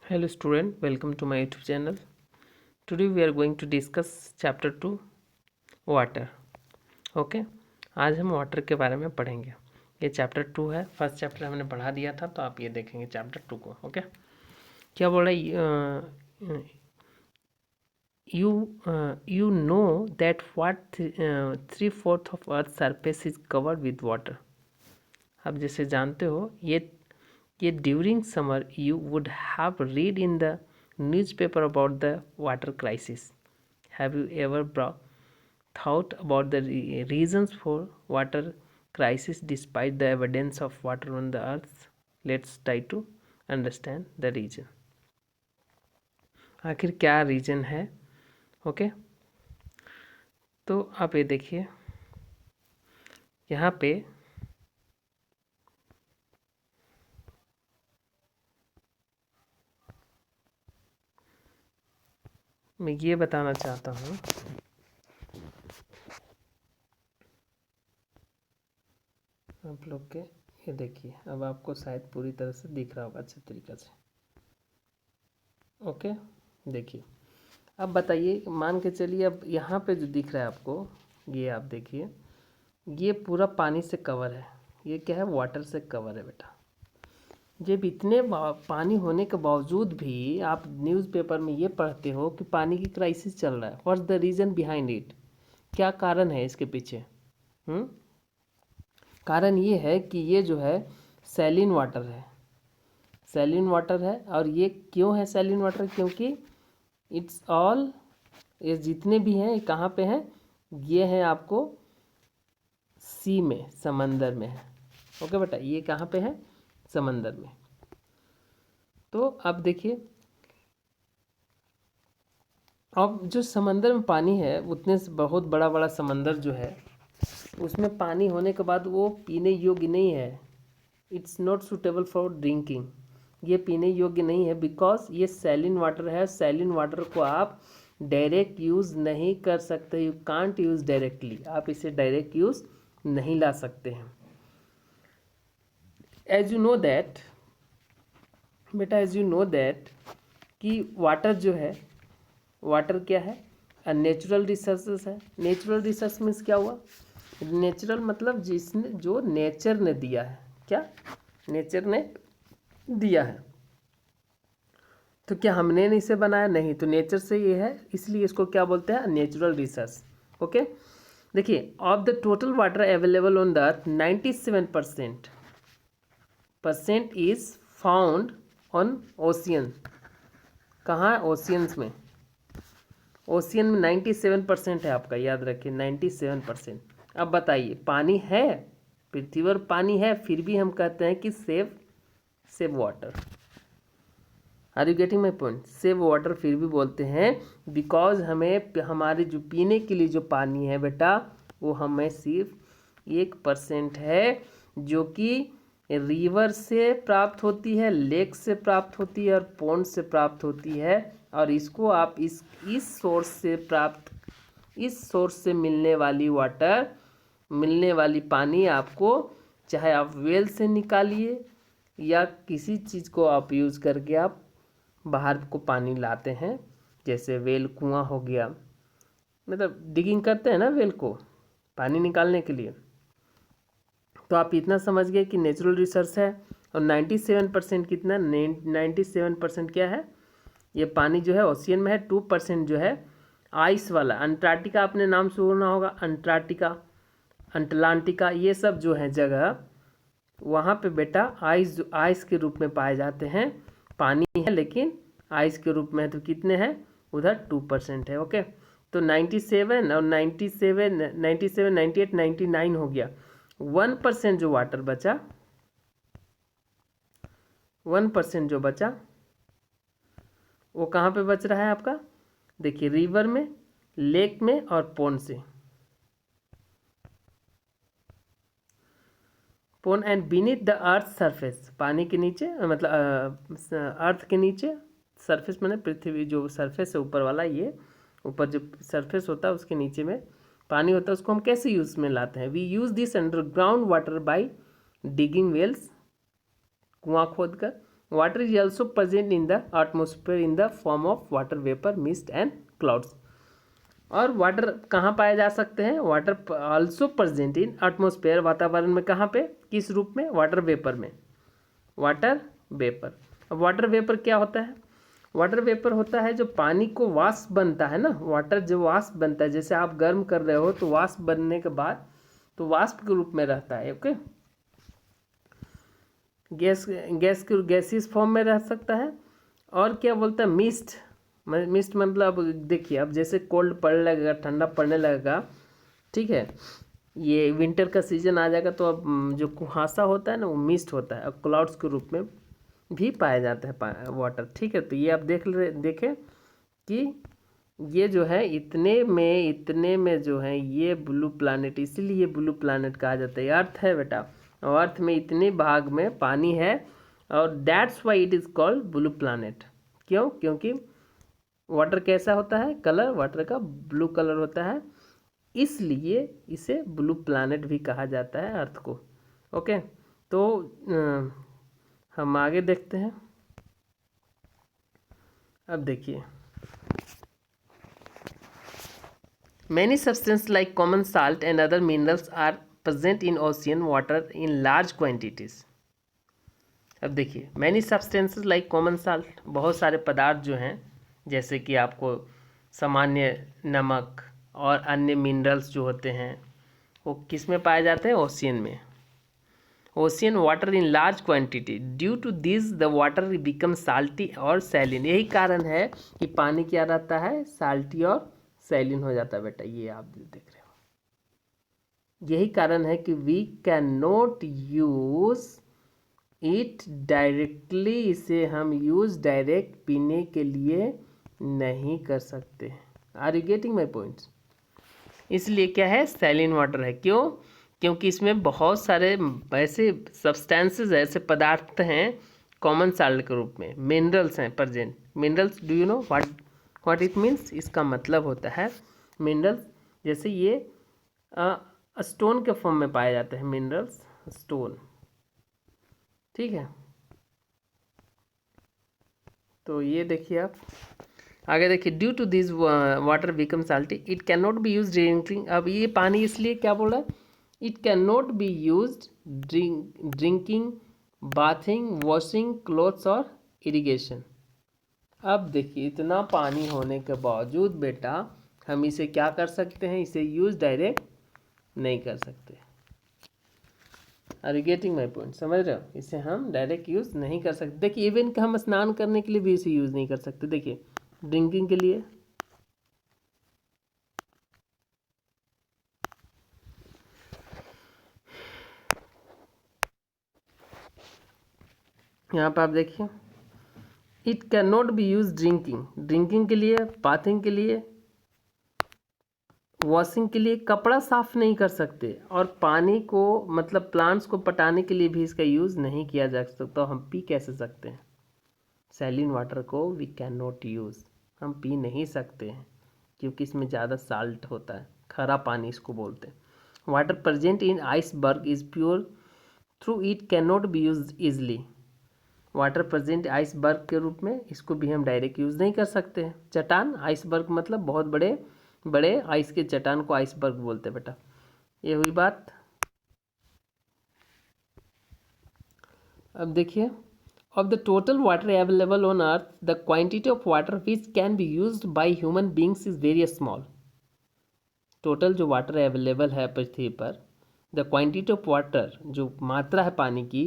Hello student, welcome to my YouTube channel. Today we are going to discuss chapter 2 water. Okay आज हम water के बारे में पढ़ेंगे। ये चैप्टर 2 है। फर्स्ट चैप्टर हमने पढ़ा दिया था, तो आप ये देखेंगे चैप्टर 2 को। ओके क्या बोल रहा है? you know that what 3/4 of Earth's surface is covered with water. आप जैसे जानते हो ये during summer you would have read in the newspaper about the water crisis. Have you ever thought about the reasons for water crisis despite the evidence of water on the earth? Let's try to understand the reason. आखिर क्या reason है? Okay तो आप ये देखिए, यहाँ पे मैं ये बताना चाहता हूँ आप लोग के। ये देखिए, अब आपको शायद पूरी तरह से दिख रहा होगा अच्छे तरीके से। ओके देखिए, अब बताइए, मान के चलिए अब यहाँ पे जो दिख रहा है आपको, ये आप देखिए, ये पूरा पानी से कवर है। ये क्या है? वाटर से कवर है बेटा। जब इतने पानी होने के बावजूद भी आप न्यूज़पेपर में ये पढ़ते हो कि पानी की क्राइसिस चल रहा है। What's the reason behind it? क्या कारण है इसके पीछे? कारण ये है कि ये जो है सैलिन वाटर है। सैलिन वाटर है। और ये क्यों है सैलिन वाटर? क्योंकि इट्स ऑल, ये जितने भी हैं ये कहाँ पे हैं? ये हैं आपको सी में, समंदर में है। ओके बेटा, ये कहाँ पे है? समंदर में। तो अब देखिए, अब जो समंदर में पानी है, उतने से बहुत बड़ा बड़ा समंदर जो है, उसमें पानी होने के बाद वो पीने योग्य नहीं है। It's not suitable for drinking. ये पीने योग्य नहीं है बिकॉज ये सैलिन वाटर है। सैलिन वाटर को आप डायरेक्ट यूज़ नहीं कर सकते। You can't use directly. आप इसे डायरेक्ट यूज़ नहीं ला सकते हैं। एज यू नो दैट बेटा, एज यू नो दैट कि वाटर जो है, वाटर क्या है? नेचुरल रिसोर्सेस है। नेचुरल रिसोर्स मीन्स क्या हुआ? नेचुरल मतलब जिसने, जो नेचर ने दिया है। क्या? नेचर ने दिया है। तो क्या हमने इसे बनाया? नहीं, तो नेचर से ये है, इसलिए इसको क्या बोलते हैं? Natural resource. ओके देखिए, of the total water available on the earth 97% is found on ocean. कहाँ है? ओशियंस में। ओशियन में 97% है आपका, याद रखिए 97%। अब बताइए, पानी है, पृथ्वी पर पानी है, फिर भी हम कहते हैं कि save water. Are you getting my point? Save water फिर भी बोलते हैं बिकॉज हमें, हमारे जो पीने के लिए जो पानी है बेटा, वो हमें सिर्फ 1% है, जो कि रिवर से प्राप्त होती है, लेक से प्राप्त होती है और पॉन्ड से प्राप्त होती है। और इसको आप इस सोर्स से मिलने वाली वाटर, मिलने वाली पानी आपको, चाहे आप वेल से निकालिए या किसी चीज़ को आप यूज़ करके आप बाहर को पानी लाते हैं, जैसे वेल कुआं हो गया, मतलब डिगिंग करते हैं ना वेल को पानी निकालने के लिए। तो आप इतना समझ गए कि नेचुरल रिसोर्स है। और 97% कितना? 97% क्या है? ये पानी जो है ओशियन में है। 2% जो है आइस वाला, अंटार्कटिका आपने नाम सुना होगा, अंटार्कटिका, अटलांटिका, ये सब जो है जगह, वहाँ पे बेटा आइस के रूप में पाए जाते हैं। पानी है लेकिन आइस के रूप में है। तो कितने हैं उधर? 2% है। ओके तो 97 और 97, 98, 99 हो गया। 1% जो वाटर बचा, 1% जो बचा, वो कहाँ पे बच रहा है आपका? देखिए, रिवर में, लेक में और पॉन्ड से। Pond and beneath the earth surface, पानी के नीचे, मतलब अर्थ के नीचे। सरफेस मैंने पृथ्वी, जो सरफेस है ऊपर वाला, ये ऊपर जो सरफेस होता है उसके नीचे में पानी होता है। उसको हम कैसे यूज़ में लाते हैं? We use this underground water by digging wells, कुआं खोद कर। Water is also present in the atmosphere in the form of water vapour, mist and clouds. और वाटर कहाँ पाए जा सकते हैं? Water also present in atmosphere, वातावरण में, कहाँ पे, किस रूप में? वाटर वेपर में, वाटर वेपर। अब वाटर वेपर क्या होता है? वाटर वेपर होता है जो पानी को वाष्प बनता है ना, वाटर जो वाष्प बनता है, जैसे आप गर्म कर रहे हो तो वाष्प बनने के बाद तो वाष्प के रूप में रहता है। ओके, गैसियस फॉर्म में रह सकता है। और क्या बोलता है? मिस्ट। मिस्ट मतलब देखिए, अब जैसे कोल्ड पड़ने लगेगा, ठंडा पड़ने लगेगा, ठीक है, ये विंटर का सीजन आ जाएगा तो अब जो कुहासा होता है ना वो मिस्ट होता है, अब क्लाउड्स के रूप में भी पाया जाता है वाटर। ठीक है, तो ये आप देखें कि ये जो है इतने में जो है ये ब्लू प्लैनेट, इसीलिए ब्लू प्लैनेट कहा जाता है। अर्थ है बेटा, और अर्थ में इतने भाग में पानी है, और that's why it is called blue planet. क्यों? क्योंकि वाटर कैसा होता है? कलर वाटर का ब्लू कलर होता है, इसलिए इसे ब्लू प्लैनेट भी कहा जाता है अर्थ को। ओके, तो हम आगे देखते हैं। अब देखिए, many substance like common salt and other minerals are present in ocean water in large quantities. अब देखिए, many substances like common salt, बहुत सारे पदार्थ जो हैं, जैसे कि आपको सामान्य नमक और अन्य मिनरल्स जो होते हैं वो किस में पाए जाते हैं? ओशियन में। Ocean water in large quantity, due to this the water become salty और सैलिन। यही कारण है कि पानी क्या रहता है? साल्टी और सैलिन हो जाता है बेटा, ये आप देख रहे हो। यही कारण है कि we can not use it directly, इसे हम यूज डायरेक्ट पीने के लिए नहीं कर सकते। Are you getting my points? इसलिए क्या है? सैलिन वाटर है। क्यों? क्योंकि इसमें बहुत सारे ऐसे सब्सटेंसेस, ऐसे पदार्थ हैं कॉमन साल्ट के रूप में, मिनरल्स हैं present. Minerals, do you know what it means? इसका मतलब होता है मिनरल्स, जैसे ये स्टोन के फॉर्म में पाए जाते हैं मिनरल्स, स्टोन। ठीक है, तो ये देखिए आप आगे देखिए, due to this water become salty, it can not be use drinking. अब ये पानी इसलिए क्या बोल रहा है? It can not be use drinking, bathing, washing clothes और इरिगेशन। अब देखिए, इतना पानी होने के बावजूद बेटा हम इसे क्या कर सकते हैं? इसे यूज डायरेक्ट नहीं कर सकते। Are you getting my point? समझ रहे हो? इसे हम डायरेक्ट यूज़ नहीं कर सकते। देखिए, इवन कि हम स्नान करने के लिए भी इसे यूज़ नहीं कर सकते। देखिए, ड्रिंकिंग के लिए, यहाँ पर आप देखिए, it can not be use drinking के लिए, बाथिंग के लिए, वॉशिंग के लिए, कपड़ा साफ नहीं कर सकते, और पानी को मतलब प्लांट्स को पटाने के लिए भी इसका यूज़ नहीं किया जा सकता। तो हम पी कैसे सकते हैं? सैलिन वाटर को वी कैन नॉट यूज़, हम पी नहीं सकते हैं, क्योंकि इसमें ज़्यादा साल्ट होता है, खरा पानी इसको बोलते हैं। Water present in iceberg is pure, through it can not be use easily. Water present iceberg के रूप में, इसको भी हम डायरेक्ट यूज़ नहीं कर सकते हैं। चट्टान, आइसबर्ग मतलब बहुत बड़े बड़े आइस के चट्टान को आइसबर्ग बोलते हैं बेटा। ये हुई बात। अब देखिए, of the total water available on earth, the quantity of water which can be used by human beings is very small. Total जो वाटर अवेलेबल है पृथ्वी पर, द क्वांटिटी ऑफ वाटर, जो मात्रा है पानी की,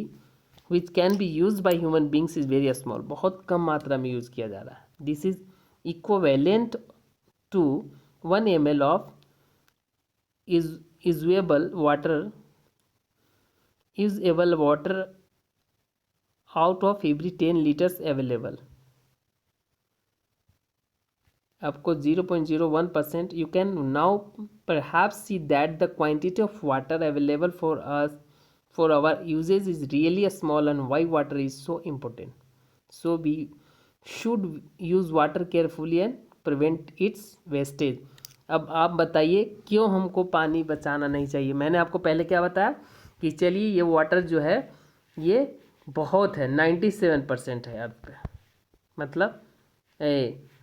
which can be use by human beings is very small, बहुत कम मात्रा में यूज़ किया जा रहा है। This is equivalent to 1 ml of usable water out of every 10 litres available. आपको 0.01%, you can now perhaps see that the quantity of water available for us for our usage is really small, and why water is so important. So we should use water carefully and prevent its wastage. अब आप बताइए क्यों हमको पानी बचाना नहीं चाहिए? मैंने आपको पहले क्या बताया कि चलिए, ये वाटर जो है ये बहुत है, 97% है अर्थ पे, मतलब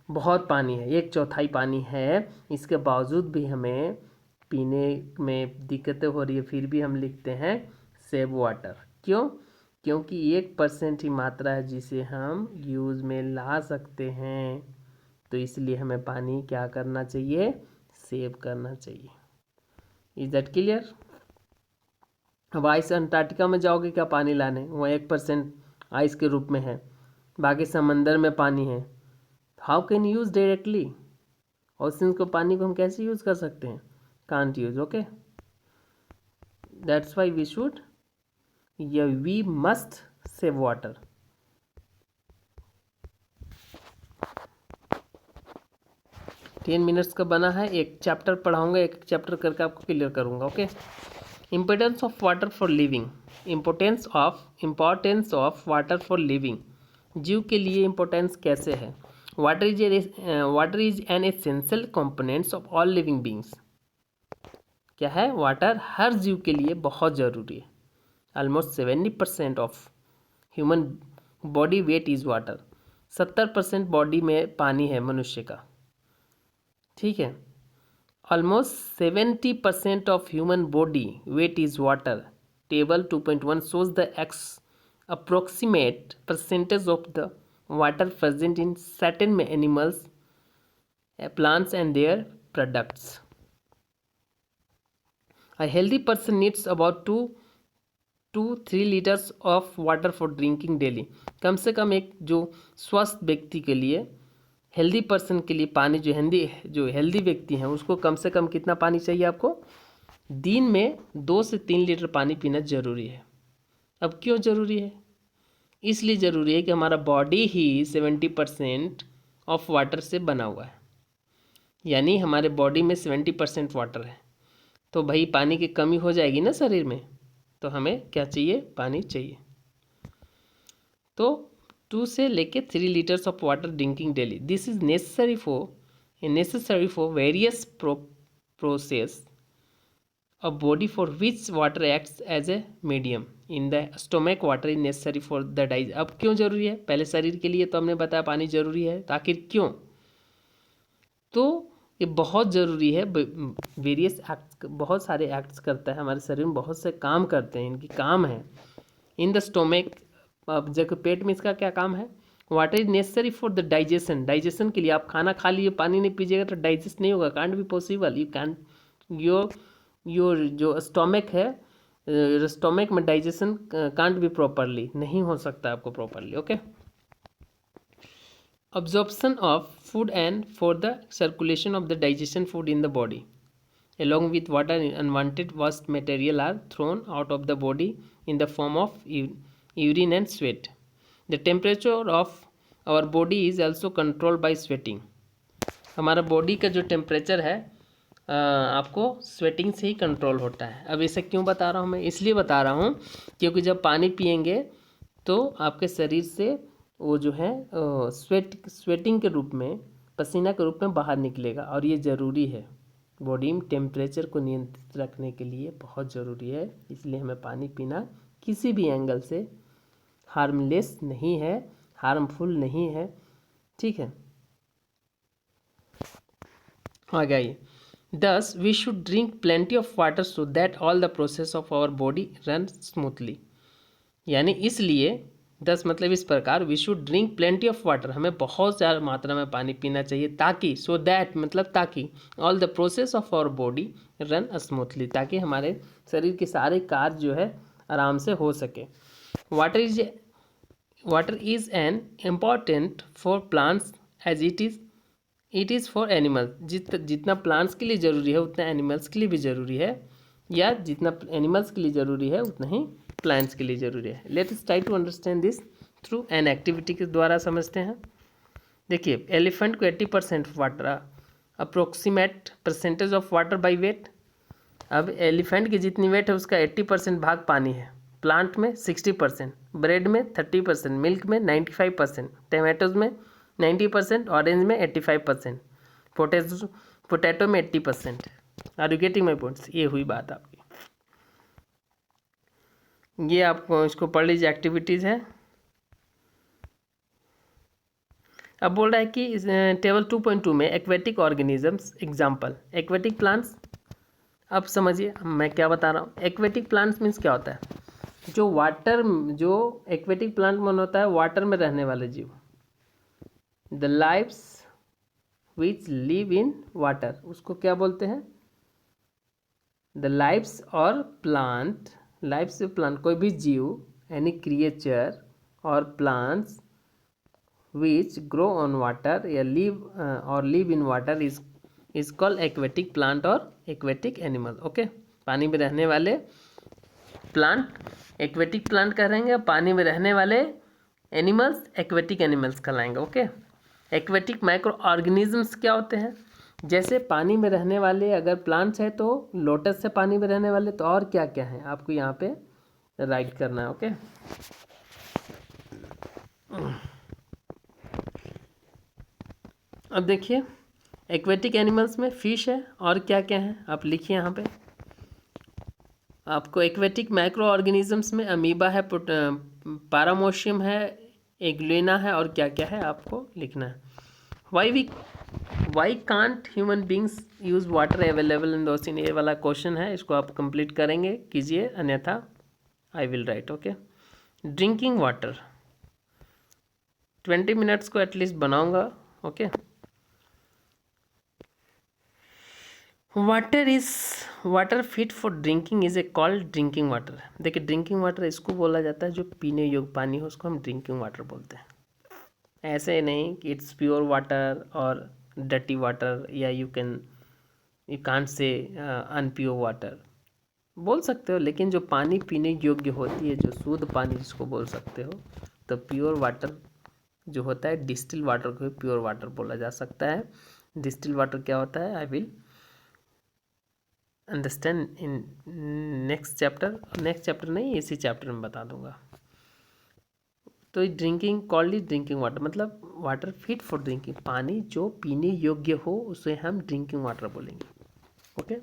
बहुत पानी है, 1/4 पानी है। इसके बावजूद भी हमें पीने में दिक्कतें हो रही है, फिर भी हम लिखते हैं सेव वाटर। क्यों? क्योंकि 1% ही मात्रा है जिसे हम यूज़ में ला सकते हैं, तो इसलिए हमें पानी क्या करना चाहिए? सेव करना चाहिए। Is that clear? अब आइस अंटार्कटिका में जाओगे क्या पानी लाने, वहाँ 1% आइस के रूप में है, बाकी समंदर में पानी है। How can use directly? Ocean को पानी को हम कैसे यूज़ कर सकते हैं? Can't use, okay. That's why we should, we must save water. Ten minutes का बना है, एक चैप्टर पढ़ाऊंगा, एक चैप्टर करके आपको क्लियर करूंगा, okay. Importance of water for living. Importance of water for living. जीव के लिए इम्पोर्टेंस कैसे है? Water is an essential components of all living beings. क्या है? वाटर हर जीव के लिए बहुत ज़रूरी है। Almost 70% of human body weight is water. 70% body में पानी है मनुष्य का, ठीक है। Almost 70% of human body weight is water. Table 2.1 shows the approximate percentage of the water present in certain animals, plants and their products. A healthy person needs about 2 to 3 litres of water for drinking daily. कम से कम एक जो स्वस्थ व्यक्ति के लिए, healthy person के लिए पानी, जो हेल्दी व्यक्ति हैं उसको कम से कम कितना पानी चाहिए आपको? दिन में 2 से 3 लीटर पानी पीना ज़रूरी है। अब क्यों ज़रूरी है? इसलिए ज़रूरी है कि हमारा बॉडी ही 70% ऑफ वाटर से बना हुआ है, यानी हमारे बॉडी में 70% वाटर है। तो भाई पानी की कमी हो जाएगी ना शरीर में, तो हमें क्या चाहिए? पानी चाहिए। तो 2 से लेके 3 litres of water drinking daily. This is necessary for various process a body for which water acts as a medium in the stomach. Water is necessary for the dyes. अब क्यों जरूरी है? पहले शरीर के लिए तो हमने बताया पानी जरूरी है, तो आखिर क्यों? तो ये बहुत ज़रूरी है। वेरियस एक्ट, बहुत सारे एक्ट्स करता है हमारे शरीर में, बहुत से काम करते हैं, इनकी काम है। इन द स्टोमक, अब जब पेट में इसका क्या काम है? Water is necessary for the digestion. Digestion के लिए आप खाना खा लिए, पानी नहीं पीजिएगा तो डाइजेस्ट नहीं होगा, can't be possible. You can your जो स्टोमक है, स्टोमक में डाइजेशन कांट बी प्रॉपरली, नहीं हो सकता आपको properly, okay. Absorption of food and for the circulation of the digestion food in the body, along with water, unwanted waste material are thrown out of the body in the form of urine and sweat. The temperature of our body is also controlled by sweating. हमारा body का जो temperature है आपको sweating से ही control होता है। अब इसे क्यों बता रहा हूँ मैं? इसलिए बता रहा हूँ क्योंकि जब पानी पियेंगे तो आपके शरीर से वो जो है स्वेटिंग के रूप में, पसीना के रूप में बाहर निकलेगा, और ये ज़रूरी है। बॉडी में टेम्परेचर को नियंत्रित रखने के लिए बहुत ज़रूरी है, इसलिए हमें पानी पीना किसी भी एंगल से हार्मलेस नहीं है, हार्मफुल नहीं है, ठीक है। आगे आइए। Thus, we should drink plenty of water so that all the process of our body run smoothly. यानी इसलिए 10 मतलब इस प्रकार, we should drink plenty of water, हमें बहुत ज़्यादा मात्रा में पानी पीना चाहिए, ताकि सो दैट मतलब ताकि all the process of our body run smoothly, ताकि हमारे शरीर के सारे कार्य जो है आराम से हो सके। Water is an important for plants as it is for animals. जितना प्लांट्स के लिए ज़रूरी है उतना एनिमल्स के लिए भी ज़रूरी है, या जितना एनिमल्स के लिए ज़रूरी है उतना ही प्लांट्स के लिए ज़रूरी है। Let us try to understand this through an activity के द्वारा समझते हैं। देखिए, एलिफेंट को 80% water, approximate percentage of water by weight. अब एलिफेंट की जितनी वेट है उसका 80% भाग पानी है। प्लांट में 60%, ब्रेड में 30%, मिल्क में 95%, टमाटोज में 90%, ऑरेंज में 85%, पोटैटो में 80%। Are you getting my points? ये हुई बात आपकी। ये आपको इसको पढ़ लीजिए, एक्टिविटीज़ है। अब बोल रहा है कि टेबल 2.2 में aquatic organisms example, aquatic plants. अब समझिए मैं क्या बता रहा हूँ। एक्वेटिक प्लांट्स मीन्स क्या होता है, जो एक्वेटिक प्लांट में होता है वाटर में रहने वाले जीव, the lives which live in water, उसको क्या बोलते हैं, द लाइव्स और प्लांट, लाइव्स प्लांट कोई भी जीव, एनी क्रिएचर और plants which grow on water या live in water is called aquatic plant और aquatic animal। ओके, पानी में रहने वाले प्लांट एक्वेटिक प्लांट कहेंगे, पानी में रहने वाले एनिमल्स एक्वेटिक एनिमल्स कहलाएंगे। ओके, एक्वेटिक माइक्रो ऑर्गेनिजम्स क्या होते हैं, जैसे पानी में रहने वाले अगर प्लांट्स है तो लोटस से पानी में रहने वाले, तो और क्या क्या है आपको यहाँ पे राइट करना है। ओके, अब देखिए एक्वेटिक एनिमल्स में फिश है और क्या क्या है आप लिखिए यहाँ पे। आपको एक्वेटिक माइक्रो ऑर्गेनिजम्स में अमीबा है, पैरामोशियम है, एग्लिना है और क्या क्या है आपको लिखना है। Why can't human beings use water available in the ocean, ये वाला क्वेश्चन है, इसको आप कंप्लीट करेंगे कीजिए, अन्यथा I will write. Okay, drinking water 20 minutes को एटलीस्ट बनाऊंगा। Okay, water fit for drinking is a called drinking water. देखिए ड्रिंकिंग वाटर इसको बोला जाता है जो पीने योग्य पानी हो, उसको हम ड्रिंकिंग वाटर बोलते हैं। ऐसे नहीं कि इट्स प्योर वाटर और डर्टी वाटर, या you can't say unpure water बोल सकते हो, लेकिन जो पानी पीने योग्य होती है, जो शुद्ध पानी जिसको बोल सकते हो, तो प्योर वाटर जो होता है, डिस्टिल वाटर को प्योर वाटर बोला जा सकता है। डिस्टिल वाटर क्या होता है, I will understand in next chapter नहीं, इसी चैप्टर में बता दूंगा। तो ड्रिंकिंग कॉल्ड ड्रिंकिंग वाटर मतलब वाटर फिट फॉर ड्रिंकिंग, पानी जो पीने योग्य हो उसे हम ड्रिंकिंग वाटर बोलेंगे। Okay,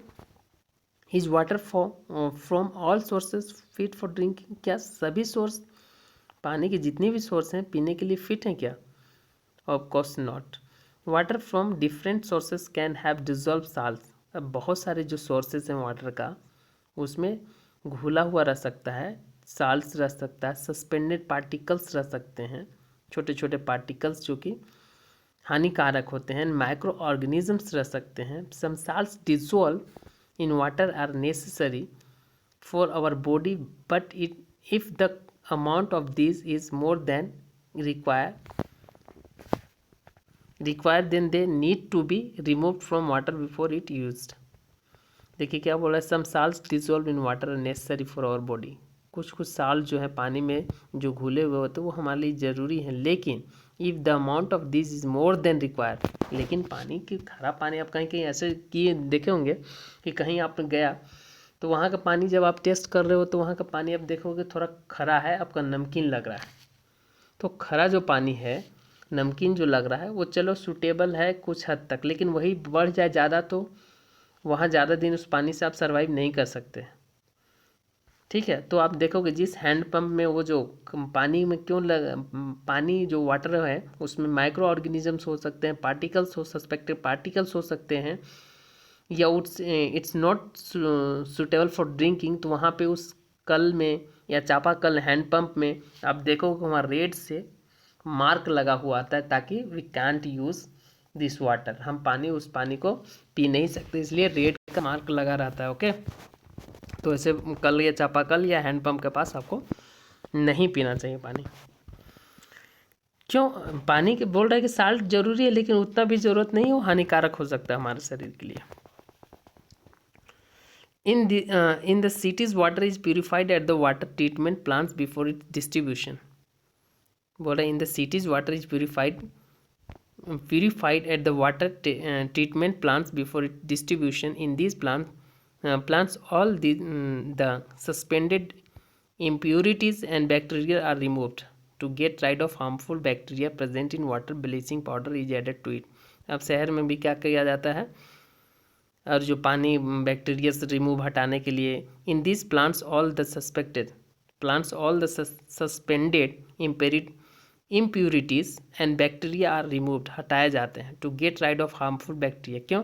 is water from all sources fit for drinking, क्या सभी सोर्स पानी के जितने भी सोर्स हैं पीने के लिए फिट हैं क्या? Of course not. Water from different sources can have dissolve salts, अब बहुत सारे जो सोर्सेज हैं वाटर का, उसमें घुला हुआ रह सकता है, साल्ट्स रह सकता है, सस्पेंडेड पार्टिकल्स रह सकते हैं, छोटे छोटे पार्टिकल्स जो कि हानिकारक होते हैं, माइक्रो ऑर्गेनिजम्स रह सकते हैं। Some salts dissolve in water are necessary for our body, but if the amount of this is more than required then they need to be removed from water before it used। देखिए क्या बोला है, some salts dissolve in water are necessary for our body, कुछ salt जो है पानी में जो घुले हुए होते हैं वो हमारे लिए ज़रूरी है, लेकिन if the amount of this is more than required, लेकिन पानी की खरा पानी आप कहीं कहीं ऐसे किए देखे होंगे कि कहीं आप गया तो वहाँ का पानी जब आप टेस्ट कर रहे हो तो वहाँ का पानी आप देखोगे थोड़ा खरा है, आपका नमकीन लग रहा है। तो खरा जो पानी है, नमकीन जो लग रहा है, वो चलो सूटेबल है कुछ हद तक, लेकिन वही बढ़ जाए ज़्यादा तो वहाँ ज़्यादा दिन उस पानी से आप सर्वाइव नहीं कर सकते। ठीक है, तो आप देखोगे जिस हैंडपम्प में वो जो पानी में पानी जो वाटर है उसमें माइक्रो ऑर्गेनिजम्स हो सकते हैं, पार्टिकल्स हो, सस्पेक्टेड पार्टिकल्स हो सकते हैं, या it's not suitable for drinking, तो वहाँ पे उस कल में या चापाकल हैंडपम्प में आप देखोगे वहाँ रेड से मार्क लगा हुआ आता है, ताकि we can't use this water, हम उस पानी को पी नहीं सकते, इसलिए रेड का मार्क लगा रहता है। ओके, तो ऐसे कल या चापाकल या हैंडपम्प के पास आपको नहीं पीना चाहिए पानी। क्यों? पानी के बोल रहा है कि साल्ट जरूरी है, लेकिन उतना भी जरूरत नहीं हो, हानिकारक हो सकता है हमारे शरीर के लिए। in the cities water is purified at the water treatment plants before its distribution। बोल रहा है in the cities water is purified at the water treatment plants before its distribution। in these plants all the suspended impurities and bacteria are removed to get rid of harmful bacteria present in water। bleaching powder is added to it। अब शहर में भी क्या किया जाता है, और जो पानी बैक्टीरिया से रिमूव हटाने के लिए, in this plants all the suspected plants all the suspended impurities and bacteria are removed, हटाए जाते हैं, to get rid of harmful bacteria। क्यों?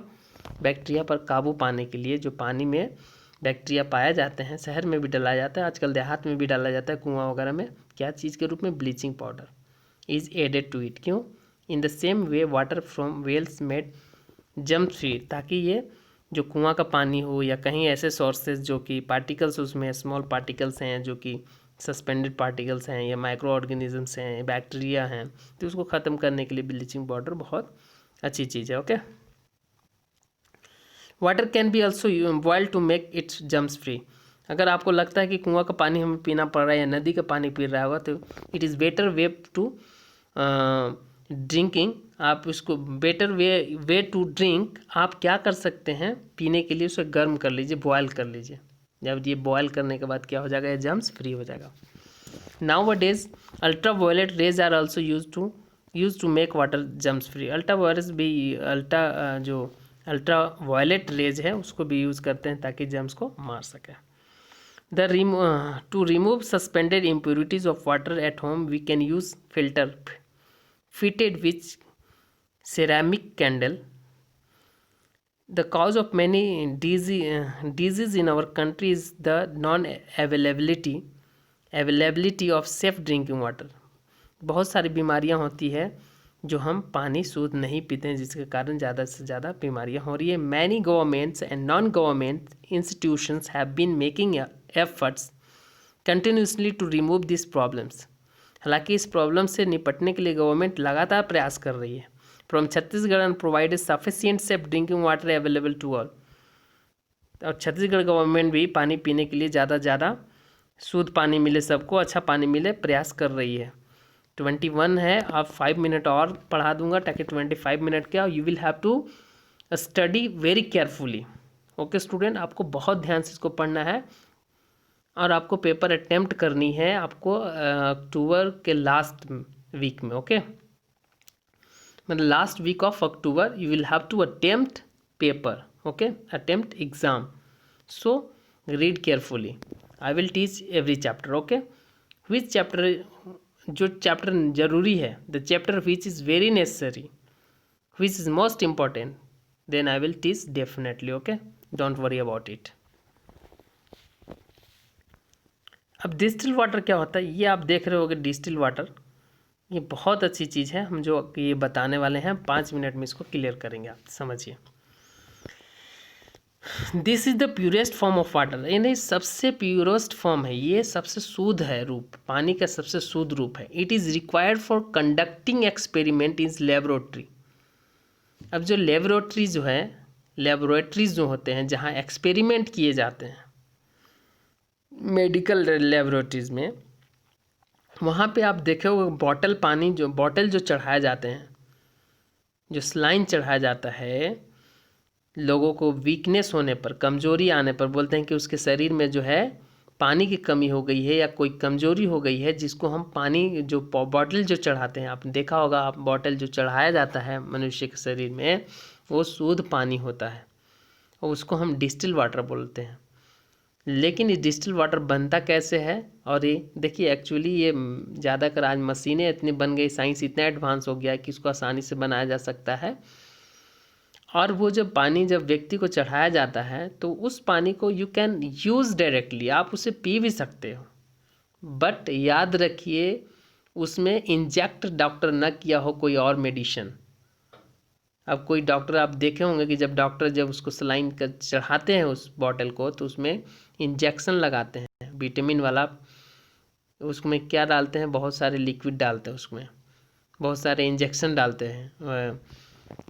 बैक्टीरिया पर काबू पाने के लिए। जो पानी में बैक्टीरिया पाए जाते हैं, शहर में भी डाला जाता है, आजकल देहात में भी डाला जाता है, कुआं वगैरह में, क्या चीज़ के रूप में? Bleaching powder is added to it. क्यों? In the same way water from wells made जम्प फ्री, ताकि ये जो कुआं का पानी हो या कहीं ऐसे सोर्सेज जो कि पार्टिकल्स उसमें स्मॉल पार्टिकल्स हैं, जो कि सस्पेंडेड पार्टिकल्स हैं या माइक्रो ऑर्गेनिजम्स हैं, बैक्टीरिया हैं, तो उसको ख़त्म करने के लिए ब्लीचिंग पाउडर बहुत अच्छी चीज़ है। Okay, water can be also boil to make its germs free. अगर आपको लगता है कि कुआं का पानी हमें पीना पड़ रहा है या नदी का पानी पी रहा होगा, तो it is better way to drinking. आप उसको बेटर वे टू ड्रिंक, आप क्या कर सकते हैं पीने के लिए? उसे गर्म कर लीजिए, बॉयल कर लीजिए। जब ये बॉयल करने के बाद क्या हो जाएगा? ये जम्स फ्री हो जाएगा। Now days ultra violet rays are also use to make water germs free. जो अल्ट्रा वायलेट रेज है उसको भी यूज़ करते हैं ताकि जम्स को मार सके। To remove suspended impurities of water at home, we can use filter fitted with ceramic candle. The cause of many diseases in our country is the availability of safe drinking water. बहुत सारी बीमारियां होती है जो हम पानी शुद्ध नहीं पीते हैं, जिसके कारण ज़्यादा से ज़्यादा बीमारियां हो रही है। Many governments and non government institutions have been making efforts continuously to remove this problems. हालांकि इस प्रॉब्लम से निपटने के लिए गवर्नमेंट लगातार प्रयास कर रही है। From Chhattisgarh and provide sufficient safe drinking water available to all. और छत्तीसगढ़ गवर्नमेंट भी पानी पीने के लिए ज़्यादा से ज़्यादा शुद्ध पानी मिले, सबको अच्छा पानी मिले, प्रयास कर रही है। 21 है, आप 5 मिनट और पढ़ा दूंगा ताकि 25 मिनट क्या, you will have to study very carefully. Okay student, आपको बहुत ध्यान से इसको पढ़ना है और आपको पेपर अटेम्प्ट करनी है आपको अक्टूबर के लास्ट वीक में। ओके, मतलब last week of October you will have to attempt paper. Okay, attempt exam, so read carefully. I will teach every chapter. Okay, which chapter, जो चैप्टर जरूरी है, the chapter which is very necessary, which is most important, then I will teach definitely. Okay, don't worry about it. अब distil water क्या होता है, ये आप देख रहे होगे। डिस्टिल वाटर ये बहुत अच्छी चीज़ है, हम जो ये बताने वाले हैं 5 मिनट में इसको क्लियर करेंगे। आप समझिए, this is the purest form of water. ये नहीं, सबसे प्योरेस्ट फॉर्म है, ये सबसे शुद्ध है रूप, पानी का सबसे शुद्ध रूप है। It is required for conducting experiment is laboratory. अब जो लेबोरेटरी जो है, लेबोरेटरीज जो होते हैं जहाँ एक्सपेरिमेंट किए जाते हैं, मेडिकल लेबोरेटरीज में, वहाँ पे आप देखोगे बॉटल पानी, जो बॉटल जो चढ़ाए जाते हैं, जो सलाइन चढ़ाया जाता है, लोगों को वीकनेस होने पर, कमजोरी आने पर बोलते हैं कि उसके शरीर में जो है पानी की कमी हो गई है या कोई कमजोरी हो गई है, जिसको हम पानी, जो बॉटल जो चढ़ाते हैं, आपने देखा होगा, आप बॉटल जो चढ़ाया जाता है मनुष्य के शरीर में, वो शुद्ध पानी होता है और उसको हम डिस्टिल वाटर बोलते हैं। लेकिन ये डिस्टिल वाटर बनता कैसे है? और ये देखिए, एक्चुअली ये ज़्यादातर आज मशीनें इतनी बन गई, साइंस इतना एडवांस हो गया है कि इसको आसानी से बनाया जा सकता है। और वो जब पानी जब व्यक्ति को चढ़ाया जाता है तो उस पानी को यू कैन यूज़ डायरेक्टली, आप उसे पी भी सकते हो, बट याद रखिए उसमें इंजेक्ट डॉक्टर न किया हो कोई और मेडिसिन। अब कोई डॉक्टर आप देखे होंगे कि जब डॉक्टर जब उसको सलाइन कर चढ़ाते हैं उस बॉटल को, तो उसमें इंजेक्शन लगाते हैं विटामिन वाला, उसमें क्या डालते हैं, बहुत सारे लिक्विड डालते हैं, उसमें बहुत सारे इंजेक्शन डालते हैं,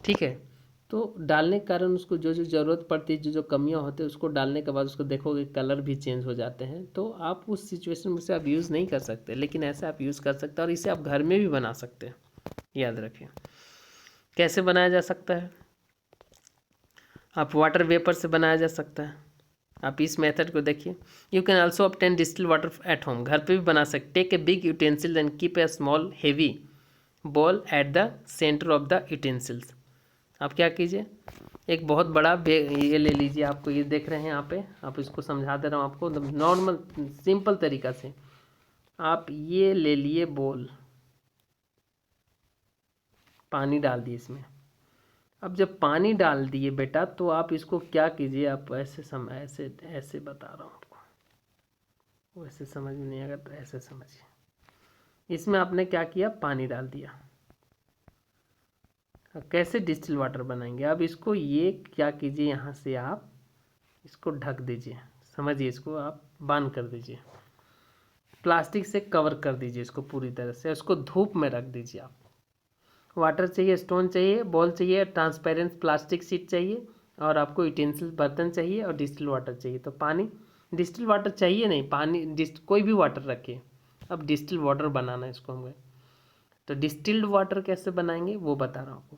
ठीक है। तो डालने के कारण उसको जो जो ज़रूरत पड़ती है, जो जो कमियां होती है, उसको डालने के बाद उसको देखोगे कलर भी चेंज हो जाते हैं। तो आप उस सिचुएशन में से आप यूज़ नहीं कर सकते, लेकिन ऐसे आप यूज़ कर सकते हैं और इसे आप घर में भी बना सकते हैं। याद रखें कैसे बनाया जा सकता है। आप वाटर वेपर से बनाया जा सकता है, आप इस मेथड को देखिए। You can also obtain distil water at home, घर पे भी बना सकते। Take a big utensil and keep a small heavy ball at the centre of the utensils. आप क्या कीजिए, एक बहुत बड़ा ये ले लीजिए, आपको ये देख रहे हैं यहाँ पे, आप इसको समझा दे रहा हूँ आपको नॉर्मल सिंपल तरीका से। आप ये ले लिए बोल, पानी डाल दिए इसमें। अब जब पानी डाल दिए बेटा तो आप इसको क्या कीजिए, आप ऐसे ऐसे बता रहा हूँ आपको, वैसे समझ में नहीं आएगा तो ऐसे समझिए। इसमें आपने क्या किया, पानी डाल दिया। अब कैसे डिस्टिल वाटर बनाएंगे, अब इसको ये क्या कीजिए, यहाँ से आप इसको ढक दीजिए, समझिए, इसको आप बांध कर दीजिए, प्लास्टिक से कवर कर दीजिए इसको पूरी तरह से, उसको धूप में रख दीजिए आप। वाटर चाहिए, स्टोन चाहिए, बॉल चाहिए, ट्रांसपेरेंट प्लास्टिक शीट चाहिए, और आपको यूटेंसिल बर्तन चाहिए, और डिस्टिल वाटर चाहिए। तो पानी, डिस्टिल वाटर चाहिए नहीं, पानी कोई भी वाटर रखिए। अब डिस्टिल वाटर बनाना है इसको हमें, तो डिस्टिल्ड वाटर कैसे बनाएंगे वो बता रहा हूँ आपको।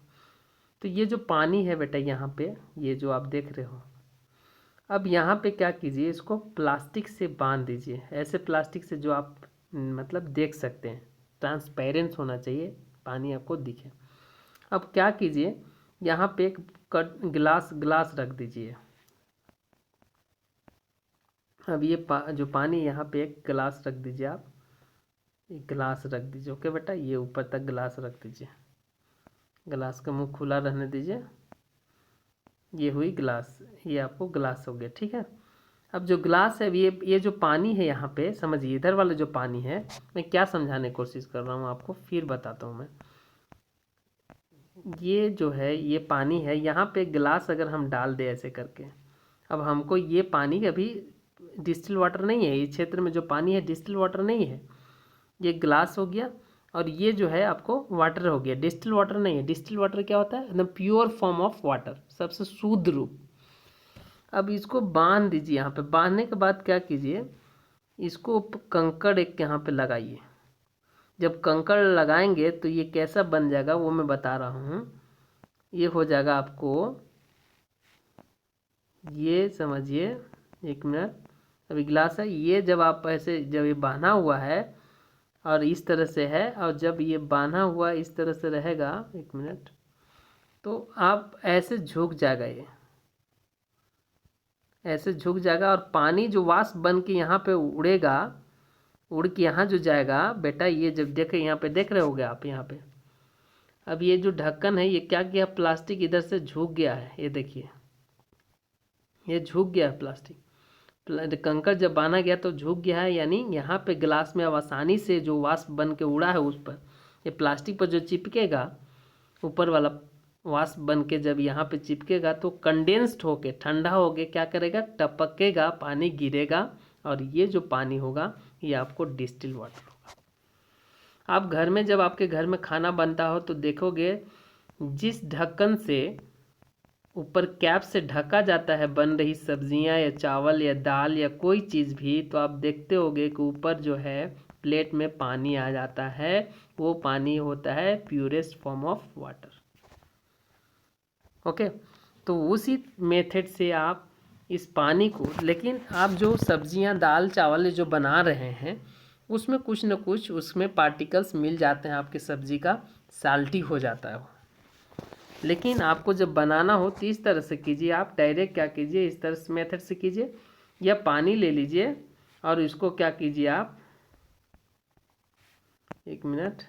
तो ये जो पानी है बेटा यहाँ पे, ये जो आप देख रहे हो, अब यहाँ पे क्या कीजिए, इसको प्लास्टिक से बांध दीजिए, ऐसे प्लास्टिक से जो आप मतलब देख सकते हैं, ट्रांसपेरेंट होना चाहिए, पानी आपको दिखे। अब क्या कीजिए, यहाँ पे एक गिलास रख दीजिए। अब ये जो पानी, यहाँ पे एक गिलास रख दीजिए, आप एक गिलास रख दीजिए। ओके बेटा, ये ऊपर तक गिलास रख दीजिए, गिलास का मुंह खुला रहने दीजिए। ये हुई गिलास, ये आपको गिलास हो गया, ठीक है। अब जो ग्लास है, ये जो पानी है यहाँ पे, समझिए, इधर वाला जो पानी है, मैं क्या समझाने की कोशिश कर रहा हूँ आपको, फिर बताता हूँ मैं। ये जो है, ये पानी है, यहाँ पे गिलास अगर हम डाल दें ऐसे करके, अब हमको ये पानी अभी डिस्टिल वाटर नहीं है, इस क्षेत्र में जो पानी है डिस्टिल वाटर नहीं है, ये ग्लास हो गया, और ये जो है आपको वाटर हो गया, डिस्टिल वाटर नहीं है। डिस्टिल वाटर क्या होता है, एकदम प्योर फॉर्म ऑफ वाटर, सबसे शुद्ध रूप। अब इसको बांध दीजिए, यहाँ पे बांधने के बाद क्या कीजिए, इसको कंकड़ एक यहाँ पे लगाइए। जब कंकड़ लगाएंगे तो ये कैसा बन जाएगा वो मैं बता रहा हूँ। ये हो जाएगा आपको, ये समझिए, एक मिनट, अभी गिलास है, ये जब आप ऐसे, जब ये बांधा हुआ है और इस तरह से है, और जब ये बांधा हुआ इस तरह से रहेगा, एक मिनट, तो आप ऐसे झुक जाएगा, ये ऐसे झुक जाएगा, और पानी जो वाष्प बन के यहाँ पे उड़ेगा, उड़ के यहाँ जो जाएगा बेटा, ये जब देखे, यहाँ पे देख रहे होगे आप, यहाँ पे अब ये जो ढक्कन है, ये क्या किया, प्लास्टिक इधर से झुक गया है, ये देखिए, ये झुक गया है प्लास्टिक। कंकड़ जब बांधा गया तो झुक गया है, यानी यहाँ पे गिलास में अब आसानी से जो वाष्प बन के उड़ा है उस पर, ये प्लास्टिक पर जो चिपकेगा, ऊपर वाला वाष्प बन के जब यहाँ पे चिपकेगा तो कंडेंस्ड होके, ठंडा होके क्या करेगा, टपकेगा, पानी गिरेगा, और ये जो पानी होगा ये आपको डिस्टिल वाटर होगा। आप घर में, जब आपके घर में खाना बनता हो तो देखोगे, जिस ढक्कन से ऊपर कैप से ढका जाता है बन रही सब्जियां या चावल या दाल या कोई चीज़ भी, तो आप देखते होगे कि ऊपर जो है प्लेट में पानी आ जाता है, वो पानी होता है purest form of water. Okay, तो उसी मेथड से आप इस पानी को, लेकिन आप जो सब्जियां, दाल, चावल जो बना रहे हैं उसमें कुछ न कुछ उसमें पार्टिकल्स मिल जाते हैं, आपकी सब्जी का साल्टी हो जाता है वो। लेकिन आपको जब बनाना हो तो इस तरह से कीजिए, आप डायरेक्ट क्या कीजिए, इस तरह से मेथड से कीजिए, या पानी ले लीजिए और इसको क्या कीजिए आप, एक मिनट,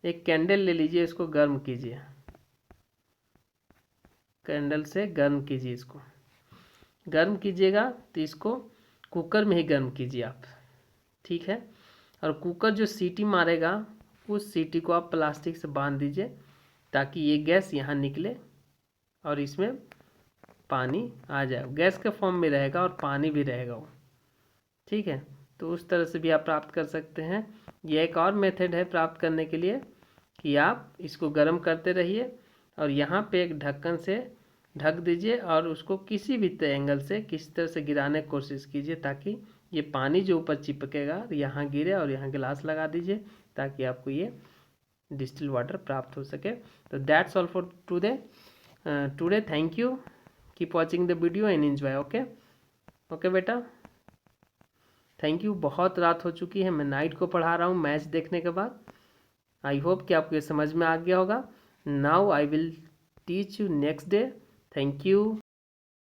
एक कैंडल ले लीजिए, इसको गर्म कीजिए, कैंडल से गर्म कीजिए, इसको गर्म कीजिएगा तो इसको कुकर में ही गर्म कीजिए आप, ठीक है। और कुकर जो सीटी मारेगा उस सीटी को आप प्लास्टिक से बांध दीजिए, ताकि ये गैस यहाँ निकले और इसमें पानी आ जाए, गैस के फॉर्म में रहेगा और पानी भी रहेगा वो, ठीक है। तो उस तरह से भी आप प्राप्त कर सकते हैं। यह एक और मेथड है प्राप्त करने के लिए, कि आप इसको गर्म करते रहिए और यहाँ पे एक ढक्कन से ढक दीजिए, और उसको किसी भी एंगल से किसी तरह से गिराने की कोशिश कीजिए, ताकि ये पानी जो ऊपर चिपकेगा यहाँ गिरे, और यहाँ गिलास लगा दीजिए ताकि आपको ये डिस्टिल वाटर प्राप्त हो सके। तो that's all for today, thank you, keep watching the video and enjoy. Okay okay बेटा, थैंक यू। बहुत रात हो चुकी है, मैं नाइट को पढ़ा रहा हूँ मैच देखने के बाद। आई होप कि आपको ये समझ में आ गया होगा। Now I will teach you next day. Thank you.